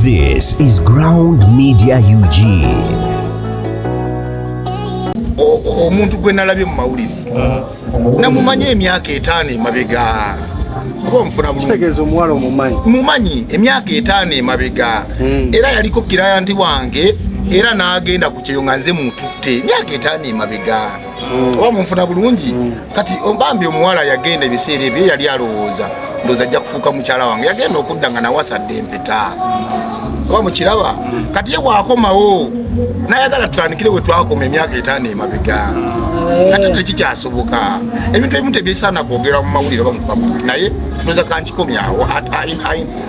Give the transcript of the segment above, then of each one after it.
This is Ground Media UG. Omuntu gwe nalabye mu mawulire namumanye emyaka 5 emabega oba omufuna bulungi kitegeeza omuwala mumanyi emyaka 5 emabega era yaliko kirayanti wange era n'agenda ku kyeyo nga nze mututte emyaka 5 emabega oba mufuna bulungi kati ogambye omuwala yagenda ebiseera ebyo yali alowooza ndooza ajja kufuuka mukyala wange yagenda okudda nga nawasadde empeta oba mukiraba kati ye bwakomawo nayagala tutandikire we twakoma emyaka 5 emabega kati tekikyasoboka ebintu ebimu tebyesaana kwogera mu mawulire oba mu public naye ndooza kankikomyawo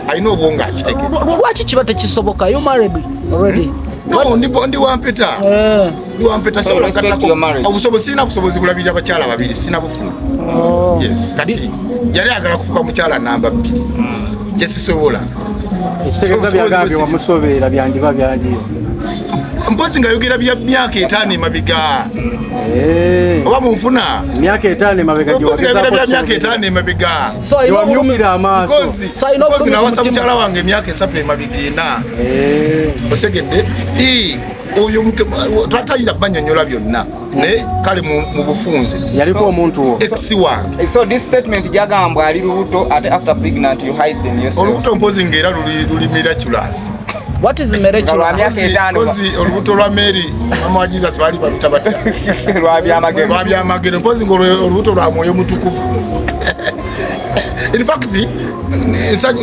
alina obwongo akitegeka. Lwaki kiba tekisoboka? You married already? No, ndi wampeta. Ndi wampeta sobola katako. Obusobozi sina busobozi bulabira abakyala babiri sina bufuna. Yes, kati yali agala kufuka mukyala namba 2. Kyesisobola. Ekitegeeza byagambye wamusobeera byandiba byaliyo. Mpozi nga yogera bya myaka 5 emabega. Oba mufuna myaka 5 emabega gy'ogezaako bya myaka 5 emabega. So wamyumira amaaso. Kozi nawasa mukyala wange emyaka 3 emabega ena. Osegedde oyo tatayinza banyonyola byonna naye kale mu bufunze yaliko omuntu wo ex wange. So this statement jagambwa ali lubuto at after pregnant you hide them yourself. Olubuto mpozi ngera luli miraculous. What is miraculous? Kozi olubuto lwa Mary mama wa Jesus bali bamutabata lwa byamagero mpozi ngolo olubuto lwa Mwoyo Mutukuvu. In fact,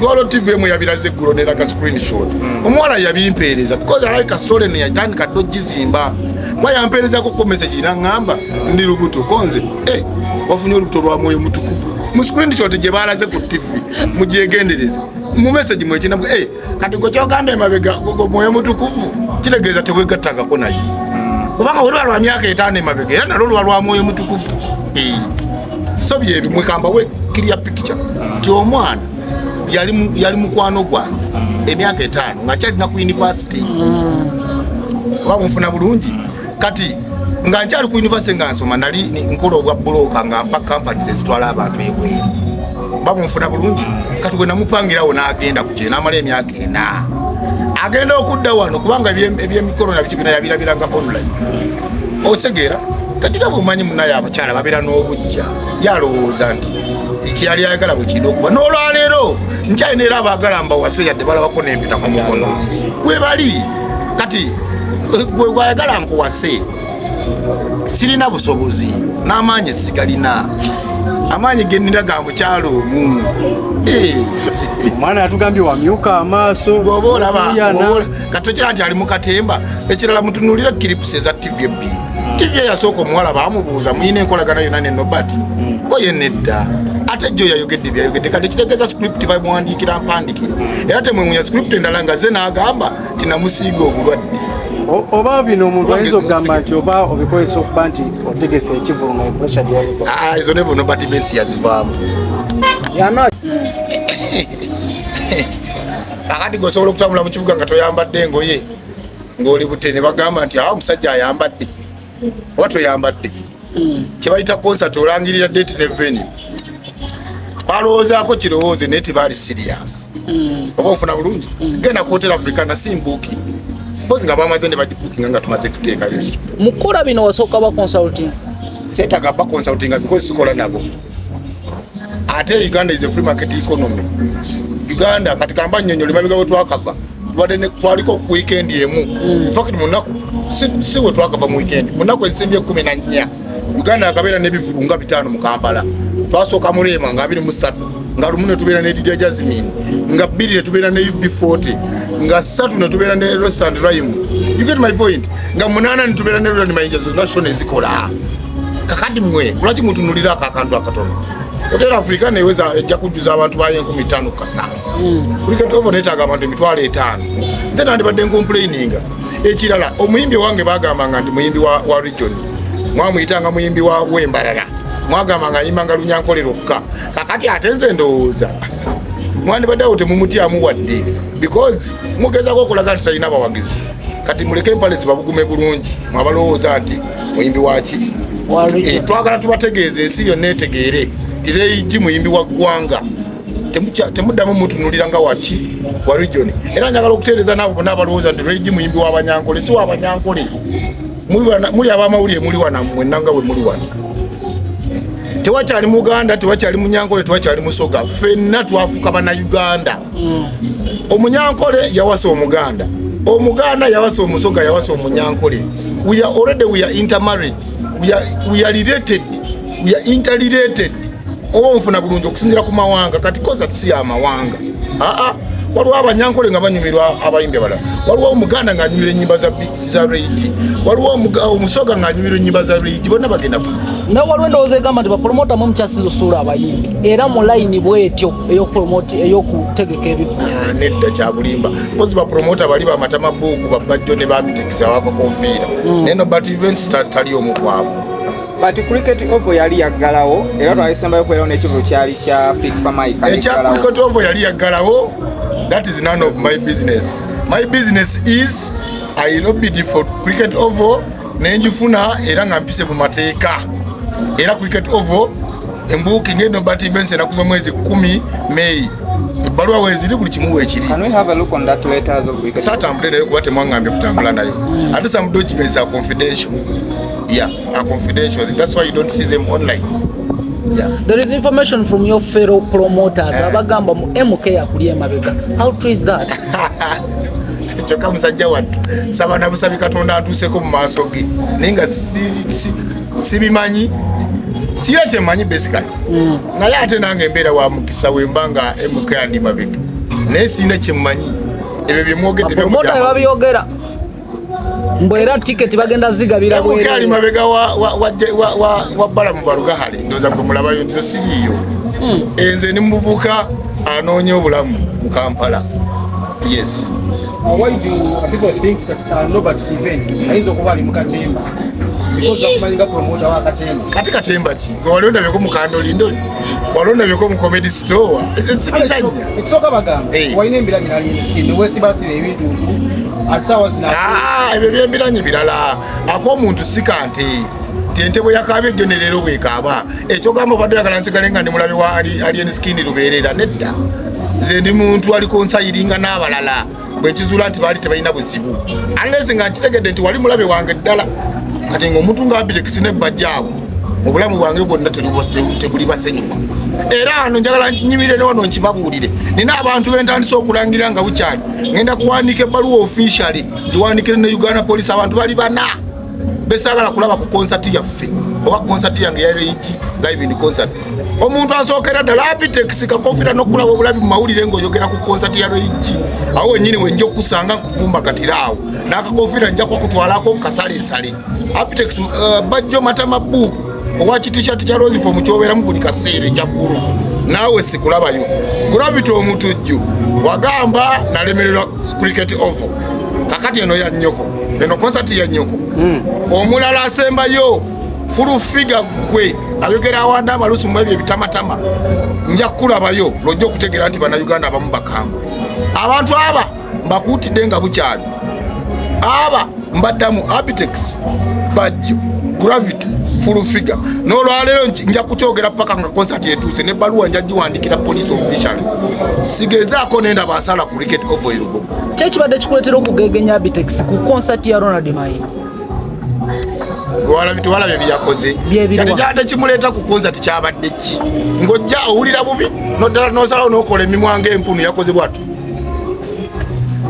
lwalo TV mu yabiraze guro neraga screenshot. Omuwala yabimpeereza because I like a story ne yatandika dogizimba. Mwa yampeereza ko message ngamba ndi lubuto konze wafunye olubuto lwa Mwoyo Mutukuvu. Mu screenshot gye balaze ku TV mugyegendereze. Mu message mwe kinabwe kati go kyogamba mabega Mwoyo Mutukuvu kitegeeza tebwegattanga ko naye. Kubanga olwa myaka 5 mabega era nalo lwa Mwoyo Mutukuvu. So byebi mwekamba we clear picture ti omwana yali mukwano gwange emyaka 5 nga kyalina ku university wamufuna bulungi kati nga nkyali ku university nga nsoma nali nkola obwa broker nga mpa companies ezitwala abantu ebweru bamufuna bulungi kati gwe namupangirawo n'agenda ku kye n'amala emyaka 4 agenda okudda wano kubanga ebyemikolo nabyo bina yabirabiranga online osegeera kati gabo manyi munaye abakyala babira n'obujja yalowooza nti ekiyali ayagala bwe kirina okuba n'olwaleero nkyalina era abaagala mba wase yadde balabako n'empeta ku mukono we bali kati gwe gwayagala nkuwase sirina busobozi n'amaanyi sigalina amaanyi gennina ga mukyalo omu omwana yatugambye wamyuka amaaso bw'oba olaba kati okira nti ali mu katemba ekirala mutunulira kiripusi eza TV ebbiri TV yasooka omuwala baamubuuza muyina enkolagana yonna ne Nobati oye nedda ate jjo yayogedde byayogedde kati kitegeeza script bamuwandiikira mpandikire era temwemunya script endala nga ze n'agamba ti namusiiga obulwadde oba bino omuntu ayinza okugamba nti oba obikozesa okuba nti otegesa ekivulu nga pressure gyaliko izo nevo Nobati Bensi yazivaamu kakati gosobola okutambula mu kibuga nga toyambadde engoye ng'oli bute ne bagamba nti omusajja ayambadde oba toyambadde kyebayita concert olangirira date ne venue balowoozaako kirowooze naye tebaali serious oba ofuna bulungi genda ku Hotel Africana simbuuki mpozi nga bamaze ne bagibuukinga nga tumaze kuteekayo mukola bino wasooka ba consulting seetaga ba consulting because sikola nabo ate Uganda is a free market economy. Uganda kati kamba nnyonyo limabiga we twakava twaliko ku weekend emu fact munaku si we twakava mu weekend munaku ensimbi 14 Uganda akabeera n'ebivulunga 5 mu Kampala twasooka Mulema nga 23 nga lumu ne tubeera ne DJ Jasmine nga 2 ne tubeera ne UB40 nga 3 ne tubeera ne Restaurant Rhyme. You get my point? Nga 8 ne tubeera ne Roland Mayinja national ezikola kakati mwe lwaki mutunulira akakantu akatono Hotel Africana eweza ejja kujjuza abantu baye 15 kasa kuliko ovo netaga abantu 5,000 nze nandibadde complaininga ekirala omuyimbi wange bagambanga ndi muyimbi wa region mwamuyitanga muyimbi wa Wembalala mwagambanga yimbanga Lunyankolerokka kakati ate nze ndowooza mwandibadde awo temumutyamu wadde because mugezako okulaga nti talina bawagizi kati muleke empale zibabugume bulungi mwabalowooza nti muyimbi waki twagala tubategeeze ensi yonna etegeere tireiji muyimbi wa ggwanga temuddamu mutunulira nga waki wa region. Era njagala okutereeza nabo bonna abalowooza nti Regi muyimbi w'Abanyankole, si w'Abanyankole. Muli abamawulire muli wana mwenna nga bwe muli wana. Tewakyali Muganda, tewakyali Munyankole, tewakyali Musoga. Ffenna twafuuka Bannayuganda. Omunyankole yawasa Omuganda. Omuganda yawasa Omusoga, yawasa Omunyankole. We are intermarried. We are related. We are interrelated. Nfuna bulungi okusinziira ku mawanga kati koza tusi amawanga. Waliwo Abanyankole nga banyumirwa abayimbi abalala. Waliwo Omuganda nga anyumira ennyimba za Regi. Waliwo Omusoga nga anyumira ennyimba za Regi. Bonna bagenda ku. Na waliwo endowooza egamba nti bapromota mu mukyasiza osuula abayimbi. Era mu layini bwetyo ey'okutegeka ebifo. Nedda kya bulimba. Mpozi bapromota bali bamatama buuku babajjo ne babitekisa wakakofiira. Neno but events tali omu kwabo. But cricket oval yali yaggalawo era twalisembayo kwera n'ekivulo kyali kya FIFA Mike. Ekya cricket oval yali yaggalawo. That is none of my business. My business is I lobbied for cricket oval nenjifuna era nga mpise mu mateeka. Era cricket oval embuuki ngendo but events enakuza mwezi 10 May. Ebbaluwa weziri buli kimu weekiri. Can we have a look on that letters of cricket? Satambule nayo kuba temwangambye kutambula nayo. Ate some documents are confidential. Yeah, are confidential. That's why you don't see them online. Yeah. There is information from your fellow promoters abagamba mu MK yakuli emabega. How true is that? Choka musajja wattu saba na busabi Katonda antuuseko mu maaso ge nenga sibimanyi sira kyemanyi basically naye ate nange embeera wa mukisa wembanga MK andi mabega naye sina kyemanyi ebyo byemwogedde promota babiyogera mbu era tiketi bagenda zigabira MK ali mabega wa bbala mu Barugahale ndowooza gwe mulabayo nti siriiyo enze ni muvubuka anoonya obulamu mu Kampala. Yes. Why do people think that Norbert events ayinza okuba ali mu katemba? Because akumanyiga promoter wa katemba. Kati katemba ki? Walonda byeko mu kandolindoli. Walonda byeko mu comedy store. Ekisooka bagamba. Walina embiranye nali ensikinde weesibasire ebintu. Asawa zina. Ebyo by'embiranye birala. Ak'omuntu si kante. Tente bwe yakabye jjonerero bwekaaba. Ekyogamba badde yakala nsigalenga ndi mulabe wa alien skin lubeerera nedda. Nze ndi muntu aliko nsayiringa n'abalala. Bwe kizula nti baali tebalina buzibu. Unless nga nkitegedde nti wali mulabe wange ddala. Kati ng'omuntu ng'abitekisi n'ebbajjaawo obulamu bwange bwonna tebuli basenyuka. Era ano njagala nnyimire ne wano nkibabuulire. Nina abantu bentandise okulangira nga bukyali. Ngenda kuwandiika ebbaluwa officially giwandikire ne Uganda Police abantu bali bana. Besagala kulaba ku concert yaffe oba concert yange ya Regi live in concert. Omuntu asookera ddala Abitex kakofira n'okulaba obulabi mu mawulire ng'oyogera ku concert ya Regi. Awo wennyini wenja okusanga nkuvumba katiraawo n'akakofira nja kukutwalako kasaleesale. Abitex bajjo matama buuku owa t-shirt kya Rose from kyobeeramu buli kaseera ekya bbulu. Naawe sikulabayo. Gravity omutujju wagamba nalemererwa cricket oval. Kakati eno ya nnyoko. Eno concert ya nnyoko. Omulala asembayo full figure gwe ayogera awanda amalusu mu ebyo ebitamatama nja kulabayo lojja okutegeera nti Bannayuganda abamu bakambwe. Abantu aba mbakuutidde nga bukyali. Aba mbaddamu Abitex bajjo Gravity full figure. N'olwaleero nja kukyogera paka nga concert etuuse n'ebbaluwa nja giwandikira police official. Sigezaako nenda basala ku cricket oval Lugogo. Kyekibadde kikuleetera okugegenya Abitex ku concert ya Ronald Mayinja. Gwala bitwala bye byakoze. Kati kyadde kimuleeta ku concert kyabadde ki? Ng'ojja owulira bubi n'oddala n'osalawo n'okola emimwa ng'empunu yakoze bw'atyo.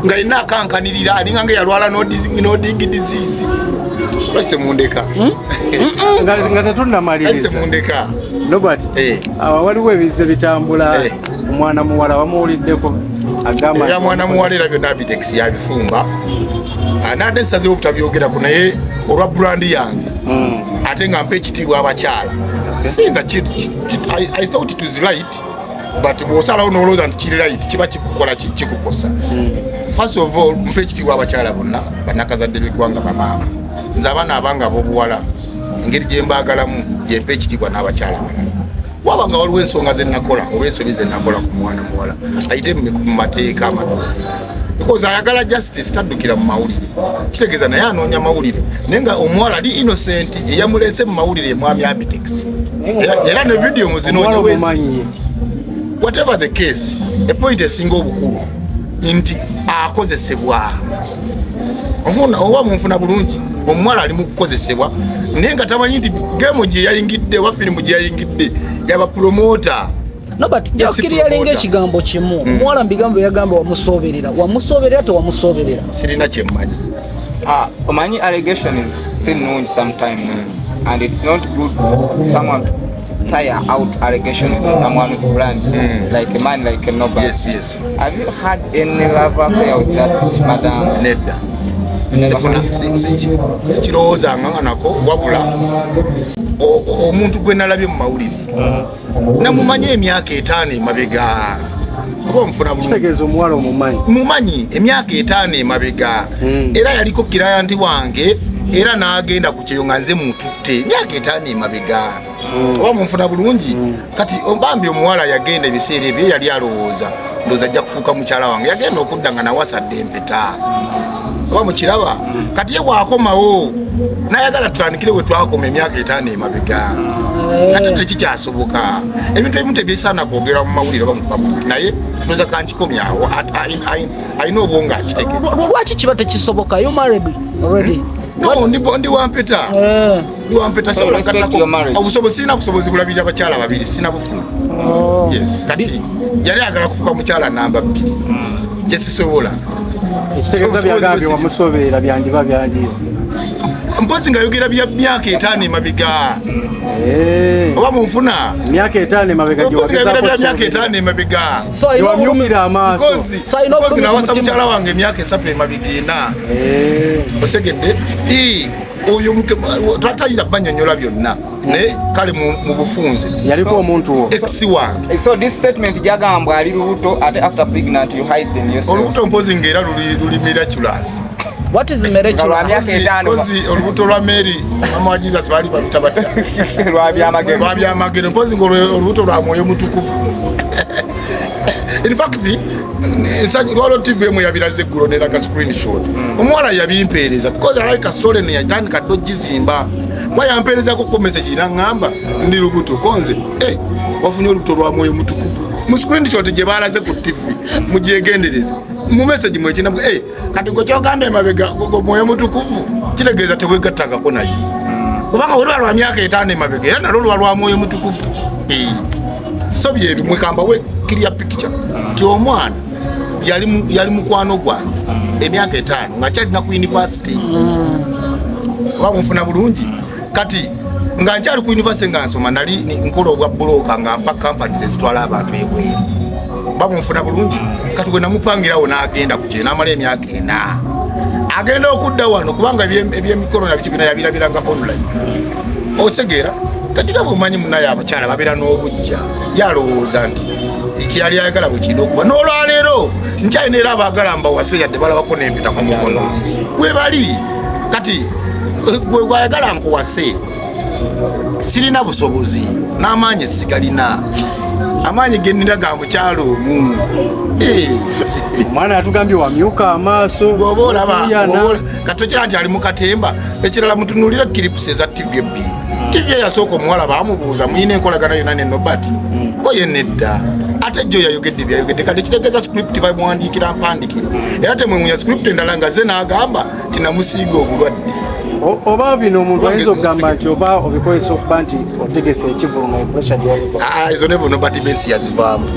Nga yenna akankanirira alinga ng'eyalwala n'odingi disease. Lwase mundeka. Nga tetunnamaliriza. Lwase mundeka. Robert, waliwo ebize bitambula omwana muwala wamuwuliddeko agamba ya mwana muwala era byonna Abitex yabifumba. Anadde nsazeewo okutabyogerako naye olwa brandi yange ate nga mpa ekitiibwa abakyala. Sinza I thought it was right, but bw'osalawo n'olowooza nti kiri right kiba kikukola kikukosa. First of all, mpa ekitiibwa abakyala bonna bannakazadde b'eggwanga bamaama. Nze abaana abange ab'obuwala engeri gye mbaagalamu gye mpa ekitiibwa n'abakyala abalala. Wabanga waliwo ensonga ze nakola oba ensobi ze nakola ku mwana muwala ayite mu mateeka amatuufu. Because ayagala justice taddukira mu mawulire. Kitegeeza naye anoonya mawulire. Naye nga omuwala ali innocent eyamulese mu mawulire mwami Abitex. Era ne video muzinoonye wezi. whatever the case a point esinga obukulu nti akozesebwa ofuna oba munfuna bulungi omuwala ali mu kukozesebwa naye nga tamanyi nti game gye yayingidde wa firimu gye yayingidde yaba promoter. No, but jakiri yalinga ekigambo kimu omuwala mbigambo yagamba wamusoberera tewamusoberera sirina kyemmanyi. Omanyi allegation is still known sometimes and it's not good for someone to tire out allegations on someone's brand like a man like a nobody. Yes. Have you had any love affair with that madam? Nedda. Sikirowooza nako wabula omuntu gwe nalabye mu mawulire namumanyi emyaka 5 emabega. Kitegeeza omuwala mumanyi emyaka 5 emabega era yaliko kirayanti wange era n'agenda ku kyeyo nga nze mututte emyaka 5 emabega. Oba munfuna bulungi kati ombambi omuwala yagenda ebiseera ebyo yali alowooza ndooza ajja kufuuka mukyala wange yagenda okudda nga nawasadde empeta oba mukiraba kati ye bwakomawo nayagala tutandikire we twakoma emyaka 5 emabega kati tekikyasoboka ebintu ebimu tebyesaana kwogera mu mawulire oba mu public naye ndooza kankikomyawo alina obwonga akitegera. Lwaki kiba tekisoboka? You married already? No, ndi wampeta. Ndi wampeta so obusobozi sina busobozi bulabira abakyala babiri sina bufuna. Yes, kati yali agala kufuka mukyala namba 2. Jesisobola. Ekitegeeza byagambye wamusoberera byandiba byaliyo. Mpozi nga yogera bya myaka 5 emabega. Oba munfuna myaka 5 emabega gy'ogeza bya myaka 5 emabega. So wamyumira amaaso. Because nawasa mukyala wange emyaka 3 emabega ena. Osegedde oyo twatayiza banyonyola byonna naye kale mu bufunze yaliko omuntu wo ex1. So this statement jagambwa ali lubuto ate after pregnant you hide them yourself. Olubuto mpozi ngera luli miraculous. What is miraculous? Olubuto lwa Mary mama wa Jesus bali bamutabata lwa byamagero mpozi ngolo olubuto lwa Mwoyo Mutukuvu. In fact lwalo TV emu yabiraze eggulu neraga screenshot omuwala yabimpeereza because I like a story ne yatandika ddo gizimba mwa yampeerezako ko message naŋŋamba ndi lubuto konze wafunye olubuto lwa Mwoyo Mutukuvu mu screenshot gye baalaze ku TV mugyegendereze mu message mwekinabwe kati gwe kyogamba emabega Mwoyo Mutukuvu kitegeeza tewegattangako naye kubanga olwa lwa myaka 5 emabega era nalwo lwa Mwoyo Mutukuvu. So bye mwekamba we clear picture ti omwana yali mukwano gwange emyaka 5 nga kyalina ku university. Oba munfuna bulungi kati nga nkyali ku university nga nsoma nali nkola obwa broker nga mpa companies ezitwala abantu ebweru. Oba munfuna bulungi kati gwe namupangirawo n'agenda ku kye n'amala emyaka 4 agenda okudda wano kubanga ebyemikolo na bitibina yabirabiranga online. Osegeera kati nga bw'omanyi munnaye abakyala babeera n'obujja yalowooza nti ekyali ayagala bwe kirina okuba n'olwaleero nkyalina era abaagala mbawase yadde balabako n'empeta ku mukono we bali kati gwe gwayagala nkuwase sirina busobozi n'amaanyi sigalina amaanyi gennina ga mukyalo omu. Omwana yatugambye wamyuka amaaso bw'oba olaba kati okira nti ali mu katemba ekirala mutunuulira kiripusi eza TV ebbiri. TV yasooka omuwala baamubuuza muyina enkolagana yonna ne Nobati boye nedda ate jjo yayogedde byayogedde kati kitegeeza script bamuwandiikira mpandikire era temwemunya script endala nga ze n'agamba nti namusiiga obulwadde. Oba bino omuntu ayinza okugamba nti oba obikozesa okuba nti otegese ekivulu nga pressure gy'oliko. Izo nevo Nobati Bensi yazivaamu.